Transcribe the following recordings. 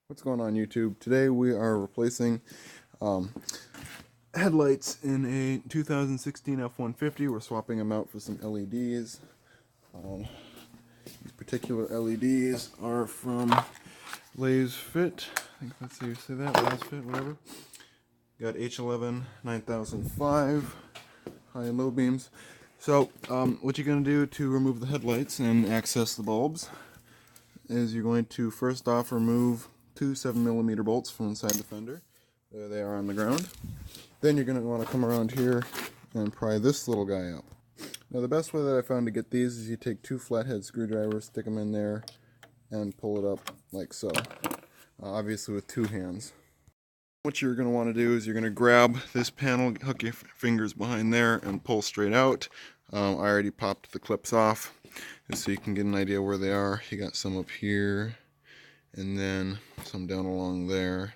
What's going on YouTube? Today we are replacing um, headlights in a 2016 F-150. We're swapping them out for some LEDs. These particular LEDs are from Lays Fit. I think that's how you say that, Lays Fit, whatever. Got H11 9005 high and low beams. So what you're going to do to remove the headlights and access the bulbs is you're going to first off remove two 7mm bolts from inside the fender. There they are on the ground. Then you're going to want to come around here and pry this little guy up. Now the best way that I found to get these is you take two flathead screwdrivers, stick them in there, and pull it up like so. Obviously with two hands. What you're going to want to do is you're going to grab this panel, hook your fingers behind there, and pull straight out. I already popped the clips off, just so you can get an idea where they are. You got some up here, and then some down along there,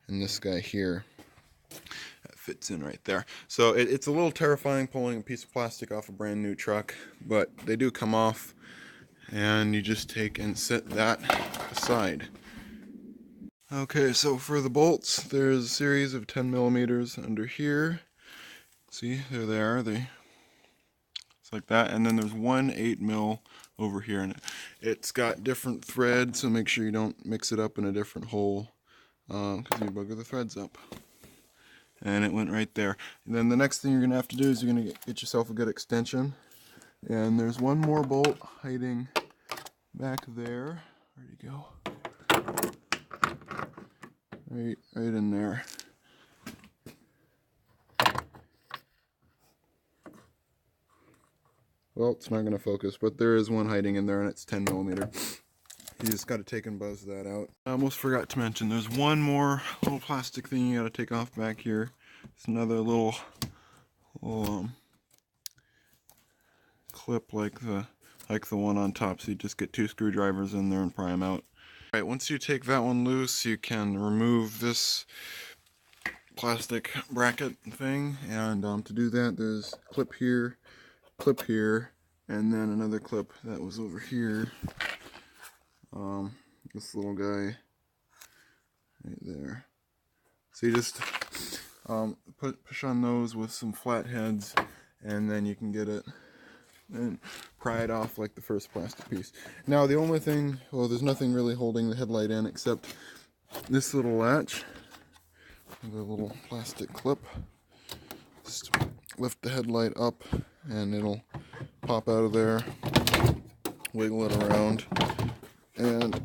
and this guy here. That fits in right there. So it's a little terrifying pulling a piece of plastic off a brand new truck, but they do come off, and you just take and set that aside. Okay, so for the bolts, there's a series of 10mm under here. See, there they are. It's like that, and then there's one 8mm over here, and it's got different threads, so make sure you don't mix it up in a different hole, because you bugger the threads up. And it went right there. And then the next thing you're going to have to do is you're going to get yourself a good extension. And there's one more bolt hiding back there. Where'd he go? Right in there. Well, it's not going to focus, but there is one hiding in there, and it's 10mm. You just got to take and buzz that out. I almost forgot to mention, there's one more little plastic thing you got to take off back here. It's another little clip like the one on top. So you just get two screwdrivers in there and pry them out. Alright, once you take that one loose, you can remove this plastic bracket thing. And to do that, there's a clip here, and then another clip that was over here. This little guy right there. So you just push on those with some flatheads, and then you can get it and pry it off like the first plastic piece. Now the only thing, well, there's nothing really holding the headlight in except this little latch, the little plastic clip. Just lift the headlight up and it'll pop out of there, wiggle it around, and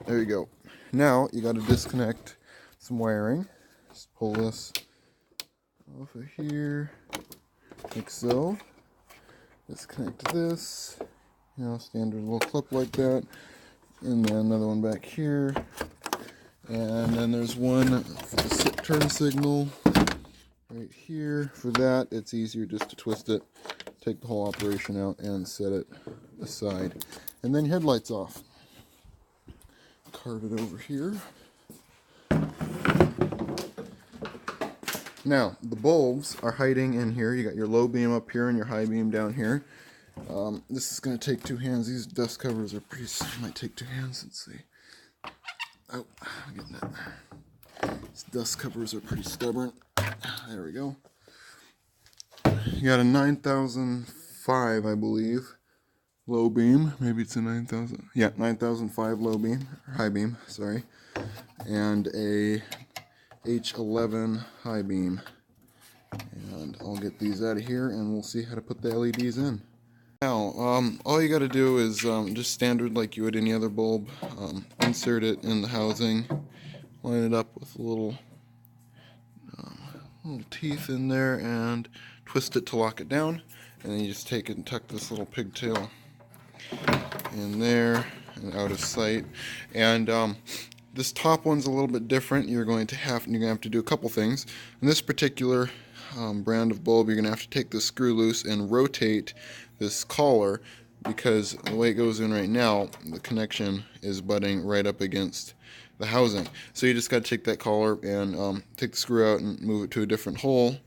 there you go. Now you got to disconnect some wiring. Just pull this off of here like so. Disconnect this, standard little clip like that, and then another one back here, and then there's one for the turn signal right here. For that, it's easier just to twist it, take the whole operation out, and set it aside, and then your headlight's off. Cart it over here. Now, the bulbs are hiding in here. You got your low beam up here and your high beam down here. This is going to take two hands. These dust covers are pretty, might take two hands. Let's see. Oh, I'm getting it. These dust covers are pretty stubborn. There we go. You got a 9005, I believe, low beam. Maybe it's a 9000. Yeah, 9005 low beam, or high beam, sorry. And a H11 high beam, and I'll get these out of here and we'll see how to put the LEDs in. Now all you got to do is just standard like you would any other bulb, insert it in the housing, line it up with little teeth in there and twist it to lock it down, and then you just take it and tuck this little pigtail in there and out of sight. And this top one's a little bit different. You're going to have to do a couple things. In this particular brand of bulb, you're going to have to take the screw loose and rotate this collar, because the way it goes in right now, the connection is butting right up against the housing. So you just got to take that collar and take the screw out and move it to a different hole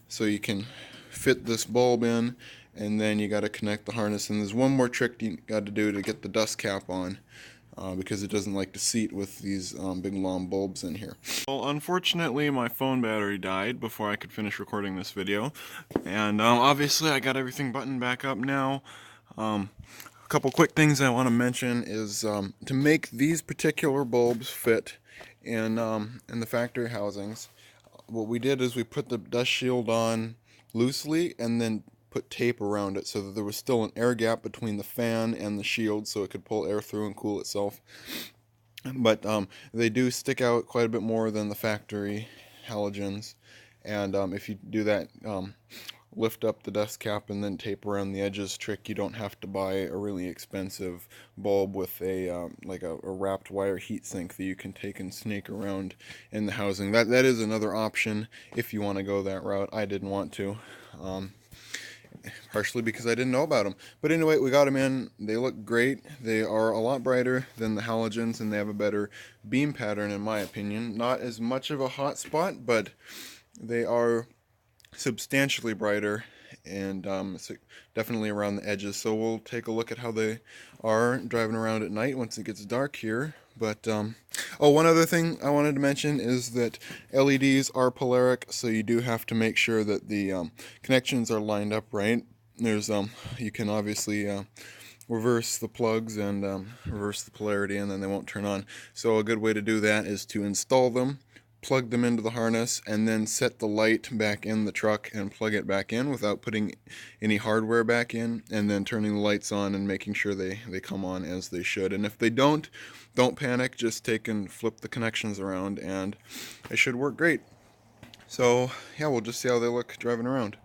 so you can fit this bulb in, and then you got to connect the harness. And there's one more trick you got to do to get the dust cap on. because it doesn't like to seat with these big long bulbs in here. Well, unfortunately my phone battery died before I could finish recording this video, and obviously I got everything buttoned back up now. A couple quick things I want to mention is to make these particular bulbs fit in the factory housings. What we did is we put the dust shield on loosely and then put tape around it so that there was still an air gap between the fan and the shield so it could pull air through and cool itself. But they do stick out quite a bit more than the factory halogens, and if you do that, lift up the dust cap and then tape around the edges trick, you don't have to buy a really expensive bulb with a like a wrapped wire heatsink that you can take and snake around in the housing. That is another option if you want to go that route. I didn't want to. Partially because I didn't know about them. But anyway, we got them in. They look great. They are a lot brighter than the halogens, and they have a better beam pattern in my opinion. Not as much of a hot spot, but they are substantially brighter, and definitely around the edges. So we'll take a look at how they are driving around at night once it gets dark here. But oh, one other thing I wanted to mention is that LEDs are polaric, so you do have to make sure that the connections are lined up right. There's you can obviously reverse the plugs and reverse the polarity, and then they won't turn on. So a good way to do that is to install them, plug them into the harness, and then set the light back in the truck and plug it back in without putting any hardware back in, and then turning the lights on and making sure they come on as they should. And if they don't panic, just take and flip the connections around and it should work great. So yeah, we'll just see how they look driving around.